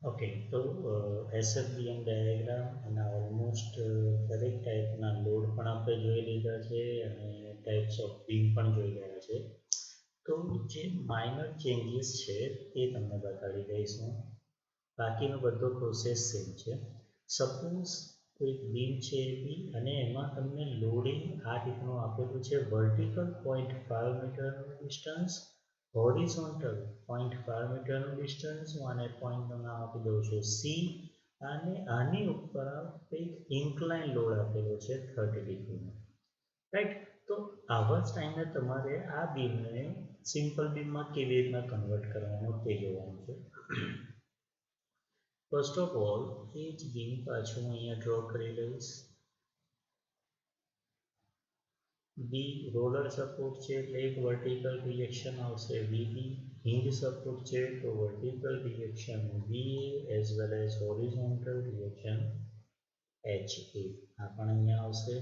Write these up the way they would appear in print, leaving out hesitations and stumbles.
Okay તો એસએફડીએમ diagram અને almost દરેક ટાઈપના લોડ પણ આપણે જોઈ લીધા છે અને ટાઈપ્સ ઓફ બીમ પણ જોઈ ગયા છે. તો જે માઇનર ચેન્જીસ છે એ તમને બતાવી દઈશ હું. બાકીનો બધો પ્રોસેસ સેમ છે. સપોઝ કોઈ બીમ છે બી અને એમાં તમને લોડિંગ આ રીતનું આપેલું છે વર્ટિકલ 0.5 મીટરનું ડિસ્ટન્સ, હોરિઝોન્ટલ 0.5 મીટરનું ડિસ્ટન્સ, હું આને પોઈન્ટનું નામ આપી દઉં છું સી, અને આની ઉપર કંઈક ઇન્ક્લાઇન લોડ આપેલો છે 30 ડિગ્રીનો. રાઈટ. તો આવા જ ટાઈમે તમારે આ બીમને સિમ્પલ બીમમાં કેવી રીતના કન્વર્ટ કરવાનું તે જોવાનું છે. ફર્સ્ટ ઓફ ઓલ એ જ બીમ પાછું હું અહીંયા ડ્રો કરી લઈશ. બી રોલર સપોર્ટ છે એટલે એક વર્ટિકલ રિએક્શન આવશે વીબી. હિંજ સપોર્ટ છે તો વર્ટિકલ રિએક્શન વી as well as horizontal reaction H એ આ પણ અહીંયા આવશે.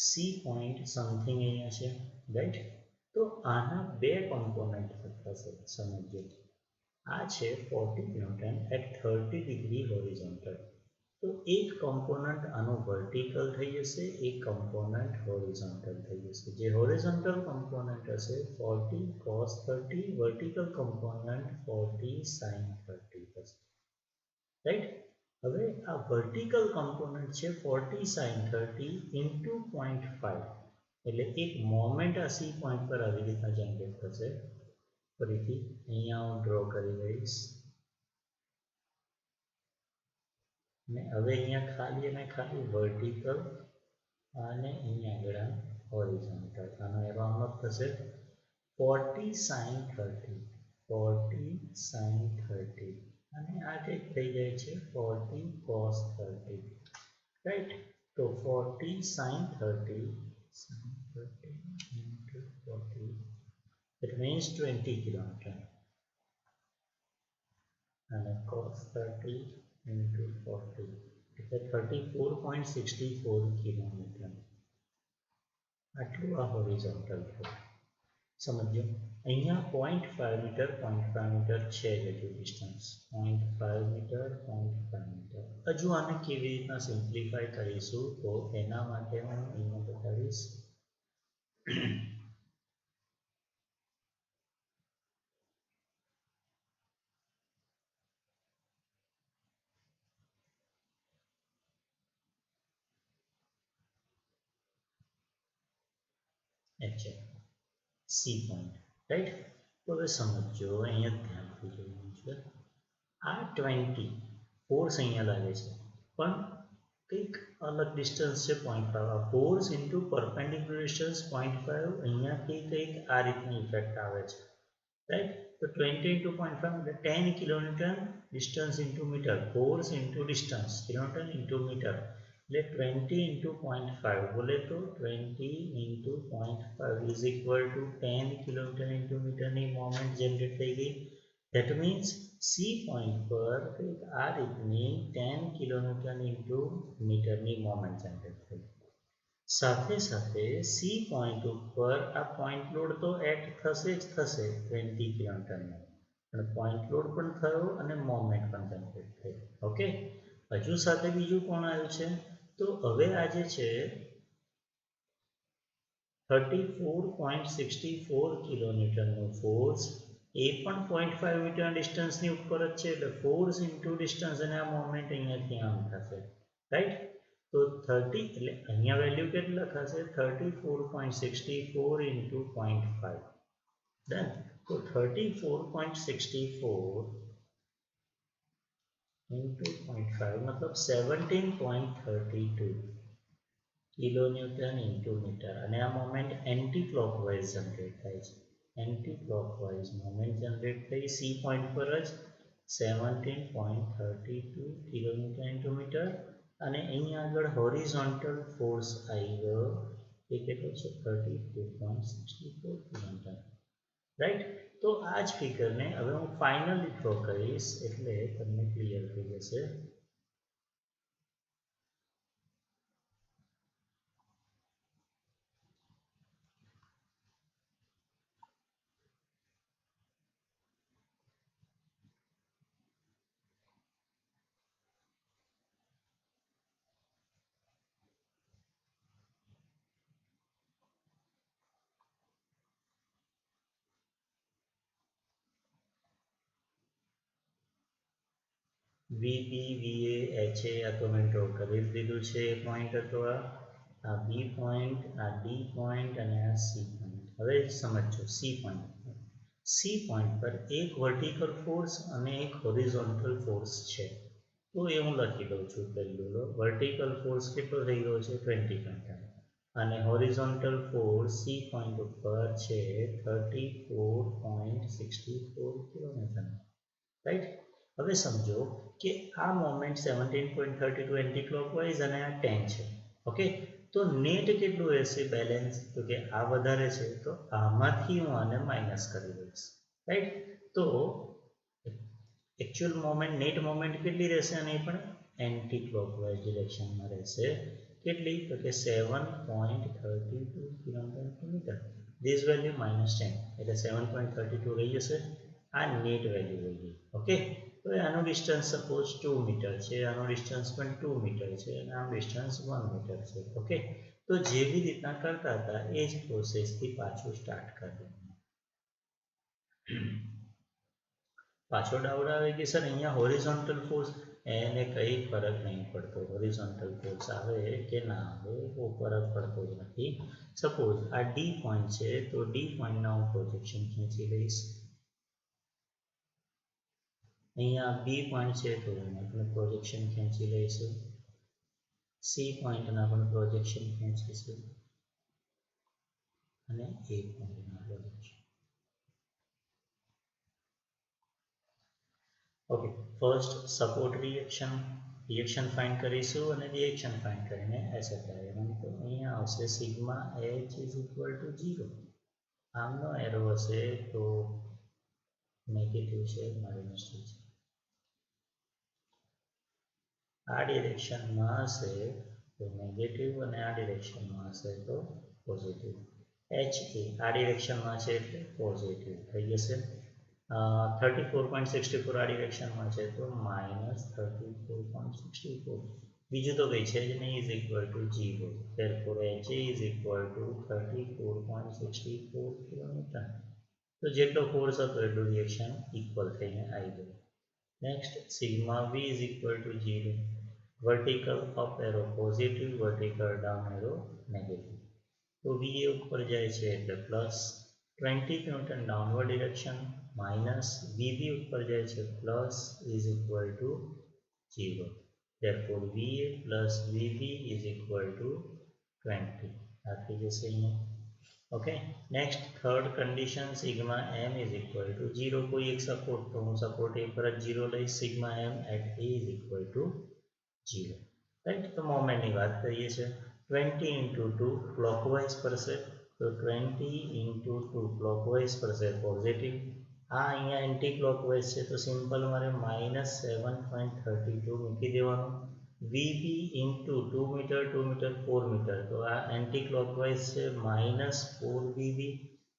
સી પોઈન્ટ સમથિંગ અહીંયા છે, રાઈટ. તો આના બે કોમ્પોનન્ટ થશે, સમજો. આ છે 40 ન્યૂટન એટ 30 ડિગ્રી હોરિઝોન્ટલ. તો એક કોમ્પોનન્ટ આનું વર્ટિકલ થઈ જશે, એક કોમ્પોનન્ટ હોરિઝોન્ટલ થઈ જશે. જે હોરિઝોન્ટલ કોમ્પોનન્ટ હશે 40 cos 30, વર્ટિકલ કોમ્પોનન્ટ 40 sin 30 થશે, રાઈટ. હવે આ વર્ટિકલ કોમ્પોનન્ટ છે 40 sin 30 ઇન્ટુ 0.5, એટલે એક મોમેન્ટ આ સી પોઈન્ટ પર આવી રીતના જનરેટ થશે. ફરીથી અહીંયા હું ડ્રો કરી દઈશ અને હવે અહીંયા ખાલી અને ખાલી વર્ટિકલ અને અહીંયા આગળ હોરિઝોન્ટલ. આનો એરો આમ જ થશે 40 sin 30, 40 sin 30, અને આ કંઈક થઈ જાય છે 40 cos 30, રાઈટ. તો 40 sin 30 into 40, it means 20 kilonewton, અને cos 30 into 40 એટલે 34.64 kilonewton. આટલું આ હોરિઝોન્ટલ થયું. સમજો અહીંયા 0.5 મીટર 0.5 મીટર છે જ હજુ ડિસ્ટન્સ, 0.5 મીટર 0.5 મીટર. હજુ આને કેવી રીતના સિમ્પ્લિફાય કરીશું તો એના માટે હું અહીંયા બતાવીશ. C point, right. તો હવે સમજો અહીંયા ધ્યાનથી જોવાનું છે. આ 20 ફોર્સ અહીંયા લાગે છે પણ કંઈક અલગ ડિસ્ટન્સ છે 0.5. ફોર્સ ઇન્ટુ પરપેન્ડિક્યુલર ડિસ્ટન્સ 0.5, અહીંયાથી કંઈક આ રીતની ઇફેક્ટ આવે છે, રાઈટ. તો 20 into 0.5 એટલે 10 kilometre distance into metre, force into distance kilometre into metre, એટલે 20 into 0.5 બોલે તો 20 into 0.5 is equal to 10 kilometre into મીટરની મોમેન્ટ જનરેટ થઈ ગઈ. ધેટ મીન્સ સી પોઈન્ટ પર કંઈક આ રીતની 10 કિલોમીટર ઇન્ટુ મીટરની મોમેન્ટ જનરેટ થઈ. સાથે સાથે સી પોઈન્ટ ઉપર આ પોઈન્ટ લોડ તો એક્ટ થશે જ થશે 20 કિલોમીટરનો, પણ પોઈન્ટ લોડ પણ થયો અને મોમેન્ટ પણ જનરેટ થઈ. ઓકે. હજુ સાથે બીજું કોણ આવ્યું છે તો હવે આ જે છે 34.64 કિલોમીટરનો ફોર્સ એ પણ 0.5 મીટર ડિસ્ટન્સની ઉપર જ છે, એટલે ફોર્સ ઇન્ટુ ડિસ્ટન્સ અને આ મોમેન્ટ અહીંયાથી આમ થશે, રાઈટ. તો 30 એટલે અહીંયા વેલ્યુ કેટલા થશે 34.64 ઇન્ટુ 0.5, ડન. તો 34.64 ઇન્ટુ 0.5 મતલબ 17.32 કિલોન્યુટન ઇન્ટુ મીટર, અને આ મોમેન્ટ એન્ટી ક્લોકવાઇઝ જનરેટ થાય છે. એન્ટી ક્લોકવાઇઝ મોમેન્ટ જનરેટ થઈ સી પોઈન્ટ પર જ 17.32 કિલોન્યુટન ઇન્ટુ મીટર, અને અહીંયા આગળ હોરિઝોન્ટલ ફોર્સ આવી ગયો એ કેટલો છે 34.64 કિલોન્યુટન, રાઈટ. તો આ જ ફિગરને હવે હું ફાઇનલી ડ્રો કરીશ એટલે તમને ક્લિયર થઈ જશે. વીબી વીએ એચએ આ તો મેં ડ્રો કરી દીધું છે એ પોઈન્ટ હતો આ બી પોઈન્ટ આ ડી પોઈન્ટ અને આ સી પોઈન્ટ. હવે સમજો સી પોઈન્ટ. સી પોઈન્ટ પર એક વર્ટિકલ ફોર્સ અને એક હોરિઝોન્ટલ ફોર્સ છે. તો એ હું લખી દઉં છું. પહેલું લો વર્ટિકલ ફોર્સ કેટલો થઈ ગયો છે 20 ન્યૂટન અને હોરિઝોન્ટલ ફોર્સ સી પોઈન્ટ ઉપર છે 34.64 કિલોન્યુટન. રાઈટ. હવે સમજો કે આ મોમેન્ટ 17.32 એન્ટી ક્લોકવાઇઝ અને આ 10 છે. ઓકે, તો નેટ કેટલું રહેશે બેલેન્સ? તો કે આ વધારે છે તો આમાંથી હું આને માઇનસ કરી દઈશ. રાઈટ. તો એકચ્યુઅલ મોમેન્ટ નેટ મોમેન્ટ કેટલી રહેશે? અને એ પણ એન્ટી ક્લોકવાઇઝ ડિરેક્શનમાં રહેશે. કેટલી? તો કે 7.32 કિલોન્યુટન પર મીટર. ધીસ વેલ્યુ -10 એટલે 7.32 રહી જશે. આ નેટ વેલ્યુ રહી ગઈ. ઓકે, તો આનું ડિસ્ટન્સ સપોઝ 2 મીટર છે, આનું ડિસ્ટન્સ પણ 2 મીટર છે અને આનું ડિસ્ટન્સ 1 મીટર છે. ઓકે, તો જેવી રીતના કરતા હતા એ જ પ્રોસેસથી પાછું સ્ટાર્ટ કરીએ. પાછો ડાઉટ આવે કે સર અહીંયા હોરિઝોન્ટલ ફોર્સ એને કંઈ ફરક નહીં પડતો. હોરિઝોન્ટલ ફોર્સ આવે કે ના આવે બહુ ફરક પડતો જ નથી. સપોઝ આ ડી પોઈન્ટ છે તો ડી પોઈન્ટના હું પ્રોજેક્શન ખેંચી લઈશ. અહીંયા બી પોઈન્ટ છે તો આપણે પ્રોજેક્શન ખેંચી લઈશું. સી પોઈન્ટના પણ પ્રોજેક્શન ખેંચીશું અને એ પોઈન્ટના projection. Okay, first support reaction find કરીશું અને રિએક્શન ફાઇન્ડ કરીને એસએફઆઈ તો અહીંયા આવશે sigma H is equal to 0. આમનો એરો હશે તો નેગેટિવ છે, મારી મિસ્ટેક છે. આ ડિરેક્શનમાં હશે તો નેગેટિવ અને આ ડિરેક્શનમાં હશે તો પોઝિટિવ. એચ એ આ ડિરેક્શનમાં છે એટલે પોઝિટિવ થઈ જશે. 34.64 આ ડિરેક્શનમાં છે તો -34.64. બીજું તો કંઈ છે જ નહીં, is equal to 0. therefore H is equal two 34.64 kilonewton. તો જેટલો ફોર્સ હતો એટલું રિએક્શન ઇક્વલ થઈને આવી ગયું. Next sigma V is equal to 0. Vertical up arrow positive, vertical down arrow negative. તો વી એ ઉપર જાય છે એટલે plus 20 newton downward direction minus V B ઉપર જાય છે plus is equal to 0. therefore V A plus V B is equal to 20. આ થઈ જશે અહીંયા. Okay, next third condition sigma M is equal to 0. કોઈ એક સપોર્ટ તો હું સપોર્ટ એ પર જ 0 લઈશ. Sigma M at A is equal to 0. Right. તો મોમેન્ટની વાત કરીએ છીએ. 20 into 2 ક્લોકવાઇઝ ફરશે તો 20 into 2 ક્લોકવાઇઝ ફરશે પોઝિટિવ. આ અહીંયા એન્ટી ક્લોકવાઇઝ છે તો સિમ્પલ મારે -7.32 મૂકી દેવાનું. V B into 2 metre 2 metre 4 metre તો આ એન્ટી ક્લોકવાઇઝ છે -4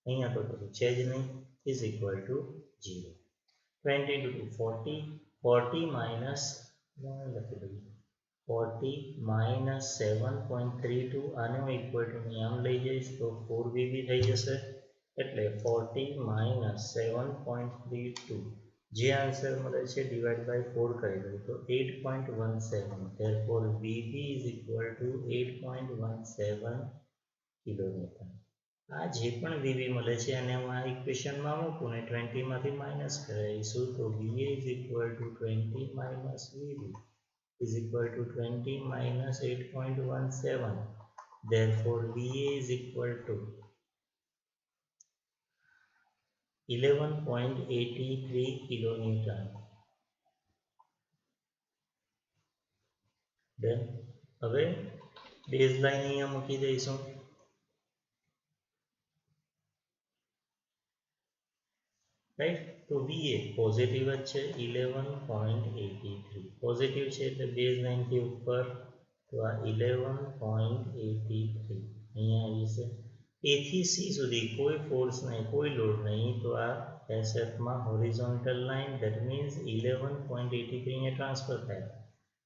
અહીંયા તો કશું છે જ નહીં, is equal to 0. 20 into 2 40. 40 minus લખી દઈએ 40 minus 7.32 આને હું ઇક્વલ ટુ આમ લઈ જઈશ તો 4 થઈ જશે. એટલે 40 minus 7.32 જે આન્સર મળે છે ડિવાઇડ બાય 4 કરી દઉં તો 8.17. therefore VB is equal two 8.17 kilonewton. આ જે પણ વીબી મળે છે અને હું આ ઇક્વેશનમાં મૂકું ને 20 માંથી માઇનસ કરીશું તો VA is equal to 20 minus VB is equal to 20 minus 8.17. Therefore, VA is equal to 11.83 kilonewton. Then, હવે બેઝલાઇન અહીંયા મૂકી દઈશું. રાઈટ. તો VA પોઝિટિવ જ છે 11.83 પોઝિટિવ છે એટલે બેઝલાઇનથી ઉપર તો આ 11.83 અહીંયા આવી છે. એ થી સી સુધી કોઈ ફોર્સ નહીં, કોઈ લોડ નહીં તો આ એસએફમાં હોરિઝોન્ટલ લાઇન ધેટ મીન્સ 11.83 અહીંયા ટ્રાન્સફર થાય.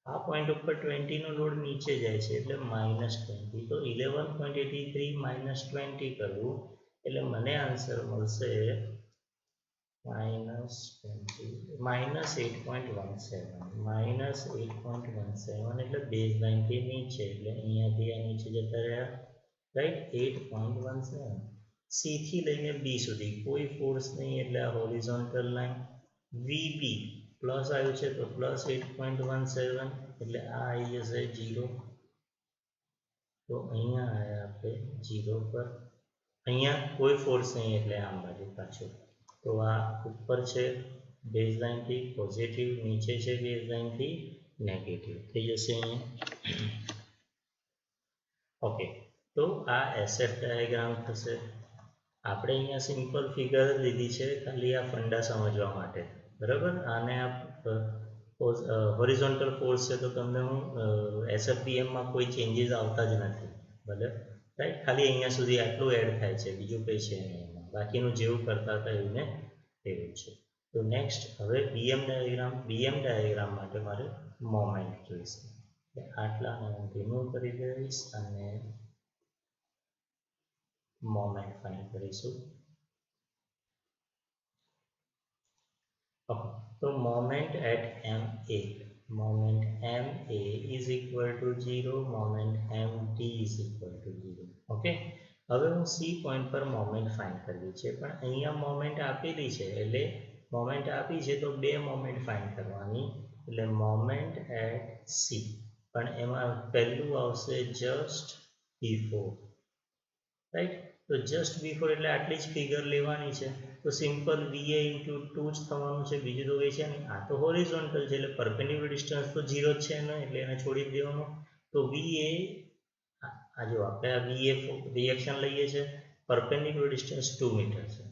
આ પોઈન્ટ ઉપર 20 નો લોડ નીચે જાય છે એટલે -20 તો 11.83 -20 કરવું એટલે મને આન્સર મળશે -8.17 એટલે બેઝ લાઇનથી નીચે એટલે અહીંયાથી આ નીચે જતા રહ્યા રાઈટ 8.17 સી થી લઈને બી સુધી કોઈ ફોર્સ નહીં એટલે આ હોરિઝોન્ટલ લાઈન વીબી પ્લસ આવ્યું છે તો પ્લસ 8.17 એટલે આ આવી જશે 0 તો અહીંયા આવ્યા આપણે 0 પર અહીંયા કોઈ ફોર્સ નહીં એટલે આમ બાજુ પાછું તો આ ઉપર છે બેઝ લાઇનથી પોઝિટિવ નીચે છે બેઝ લાઇનથી નેગેટિવ થઈ જશે અહીંયા ઓકે તો આ એસએફ ડાયાગ્રામ થશે આપણે અહીંયા સિમ્પલ ફિગર લીધી છે ખાલી આ ફંડા સમજવા માટે બરાબર આને આ હોરિઝોન્ટલ ફોર્સ છે તો તમને હું એસએફડીએમમાં કોઈ ચેન્જીસ આવતા જ નથી ભલે રાઈટ ખાલી અહીંયા સુધી આટલું એડ થાય છે બીજું કંઈ છે નહીં એમાં બાકીનું જેવું કરતા હતા એવું ને એવું છે તો નેક્સ્ટ હવે બીએમ ડાયાગ્રામ માટે મારે મોમેન્ટ જોઈશે આટલા હું રિમૂવ કરી દઈશ અને મોમેન્ટ ફાઇન્ડ કરીશું તો moment at moment ma is equal to 0 moment md is equal to 0 okay હવે હું સી પોઈન્ટ પર મોમેન્ટ ફાઇન્ડ કરવી છે પણ અહીંયા મોમેન્ટ આપેલી છે એટલે મોમેન્ટ આપી છે તો બે મોમેન્ટ ફાઇન્ડ કરવાની એટલે મોમેન્ટ એટ સી પણ એમાં પહેલું આવશે જસ્ટ બિફોર રાઈટ તો જસ્ટ બિફોર એટલે આટલી જ ફિગર લેવાની છે તો સિમ્પલ વીએ ઇન્ટુ 2 જ થવાનું છે બીજું તો કંઈ છે નહીં આ તો હોરિઝોન્ટલ છે એટલે પરપેન્ડિક્યુલર ડિસ્ટન્સ તો 0 જ છે ને એટલે એને છોડી દેવાનું તો વીએ આ જો આપણે આ વીએ રિએક્શન લઈએ છીએ પરપેન્ડિક્યુલર ડિસ્ટન્સ 2 મીટર છે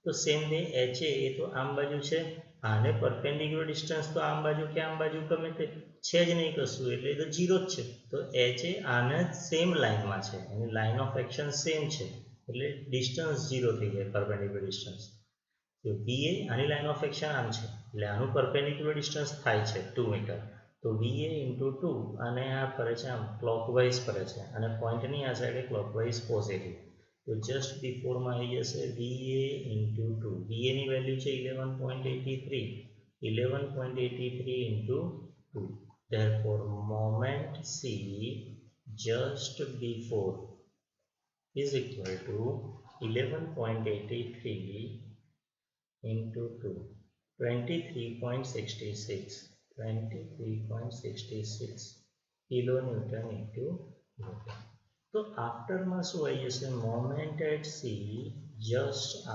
તો સેમ વે એચ એ તો આમ બાજુ છે આને પરપેન્ડિક્યુલર ડિસ્ટન્સ તો આમ બાજુ કે આમ બાજુ ગમે તે છે જ નહીં કશું એટલે એ તો 0 જ છે તો એચ એ આને સેમ લાઇનમાં છે એની લાઇન ઓફ એક્શન સેમ છે એટલે ડિસ્ટન્સ 0 થઈ જાય પરપેન્ડિક્યુલર ડિસ્ટન્સ તો વીએ આની લાઇન ઓફ એક્શન આમ છે એટલે આનું પરપેન્ડિક્યુલર ડિસ્ટન્સ થાય છે 2 મીટર તો વીએ ઇન્ટુ 2 અને આ ફરે છે આમ ક્લોકવાઇઝ ફરે છે અને પોઈન્ટની આ સાઈડે ક્લોકવાઇઝ પોઝિટિવ તો જસ્ટ બિફોરમાં આવી જશે વીએ ઇન્ટુ 2 વીએની વેલ્યુ છે 11.83 into 2 therefore moment c just before is equal to 11.83 into 2 23.66 kilonewton into meter તો આફ્ટરમાં શું આવી જશે મોમેન્ટ એટ સી જસ્ટ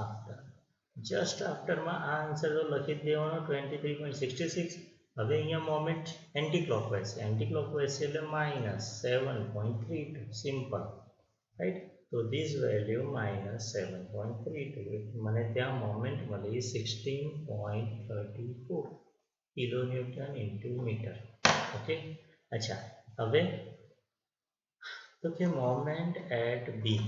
આફ્ટરમાં આ આન્સર તો લખી જ દેવાનો 23.66 હવે અહીંયા મોમેન્ટ એન્ટી ક્લોકવાઇઝ છે એટલે -7.32 સિમ્પલ રાઈટ તો ધીસ વેલ્યુ -7.32 મને ત્યાં મોમેન્ટ મળી 16.34 કિલોન્યુટન ઇન્ટુ મીટર ઓકે અચ્છા હવે તો કે મોમેન્ટ એટ બી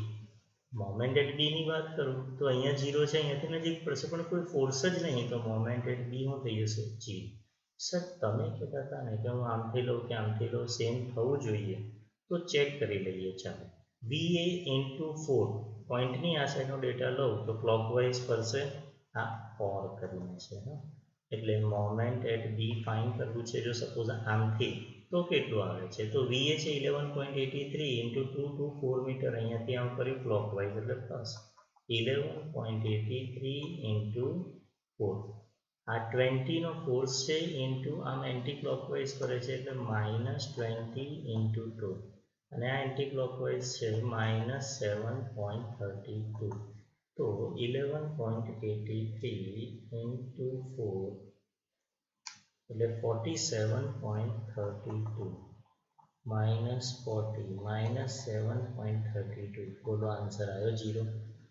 ની વાત કરું તો અહીંયા 0 છે અહીંયાથી નજીક પડશે પણ કોઈ ફોર્સ જ નહીં તો મોમેન્ટ એટ બી હું થઈ જશે જી સર તમે કહેતા હતા ને કે હું આમથી લઉં કે આમથી લઉં સેમ થવું જોઈએ તો ચેક કરી લઈએ ચાલો વીએ ઇન્ટુ 4 પોઈન્ટની આ સાઈડનો ડેટા લઉં તો ક્લોકવાઇઝ ફરશે આ ઓર કરીને છે એટલે મોમેન્ટ એટ બી ફાઇન્ડ કરવું છે જો સપોઝ આમથી તો કેટલું આવે છે તો વીએ છે 11.83 ઇન્ટુ 2 ટુ 4 મીટર અહીંયાથી આમ કર્યું ક્લોકવાઇઝ એટલે પ્લસ 11.83 ઇન્ટુ 4 આ 20 નો ફોર્સ છે ઇન્ટુ આમ એન્ટી ક્લોકવાઇઝ કરે છે એટલે -20 ઇન્ટુ 2 અને આ એન્ટી ક્લોકવાઇઝ છે -7.32 તો 11.83 ઇન્ટુ 4 એટલે 47.32 -40 -7.32 બોલો આન્સર આવ્યો 0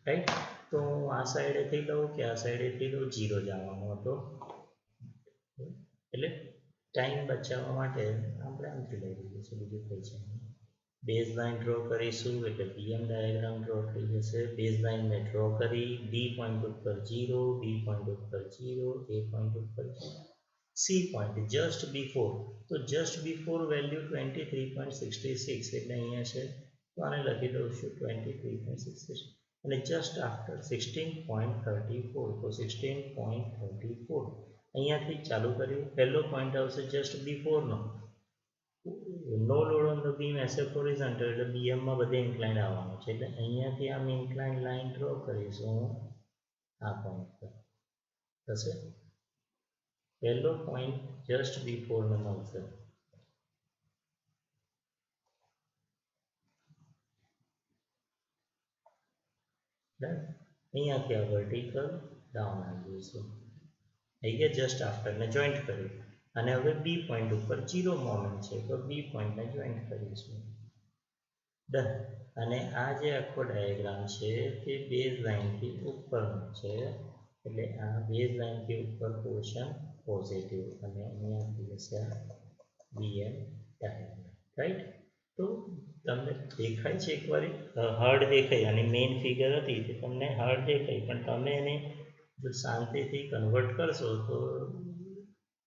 રાઈટ તો હું આ સાઈડેથી લઉં કે આ સાઈડેથી લઉં 0 જ આવવાનો હતો એટલે ટાઈમ બચાવવા માટે આપણે આમથી લઈ લઈએ છીએ બીજું કંઈ છે બેઝ લાઇન ડ્રો કરીશું એટલે બીએમ ડાયાગ્રામ ડ્રો થઈ જશે બેઝ લાઇન મેં ડ્રો કરી ડી પોઈન્ટ ઉપર 0 બી પોઈન્ટ ઉપર 0 એ પોઈન્ટ ઉપર 0 સી પોઈન્ટ જસ્ટ બિફોર તો જસ્ટ બિફોર વેલ્યુ 23.66 એટલે અહીંયા છે તો આને લખી દઉં છું 23.66 અને જસ્ટ આફ્ટર 16.34 તો 16.34 અહીંયાથી ચાલુ કરી પહેલો પોઈન્ટ આવશે જસ્ટ બિફોરનો no load on the beam except horizontal એટલે બીએમમાં બધે ઇન્ક્લાઇન્ડ આવવાનું છે એટલે અહીંયાથી આમ ઇન્ક્લાઇન્ડ લાઇન ડ્રો કરીશું આ પોઈન્ટ પર થશે પહેલો પોઈન્ટ જસ્ટ બિફોરનો મળશે અહીંયાથી આ વર્ટિકલ ડાઉન આવી જઈશું થઈ ગયા જસ્ટ આફ્ટરને જોઈન્ટ કરી અને હવે બી પોઈન્ટ ઉપર 0 મોમેન્ટ છે તો બી પોઈન્ટને જોઈન્ટ કરીશું ડન અને આ જે આખો ડાયાગ્રામ છે તે બેઝ લાઇનથી ઉપરનો છે એટલે આ બેઝ લાઇનથી ઉપર પોર્શન પોઝિટિવ અને અહીંયાથી હશે બીએમ રાઈટ તો તમને દેખાય છે એકવાર હાર્ડ દેખાય અને મેઇન ફિગર હતી તે તમને હાર્ડ દેખાય પણ તમે એને જો શાંતિથી કન્વર્ટ કરશો તો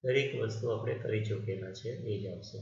દરેક વસ્તુ આપણે કરી ચૂકેલા છે એ જ આવશે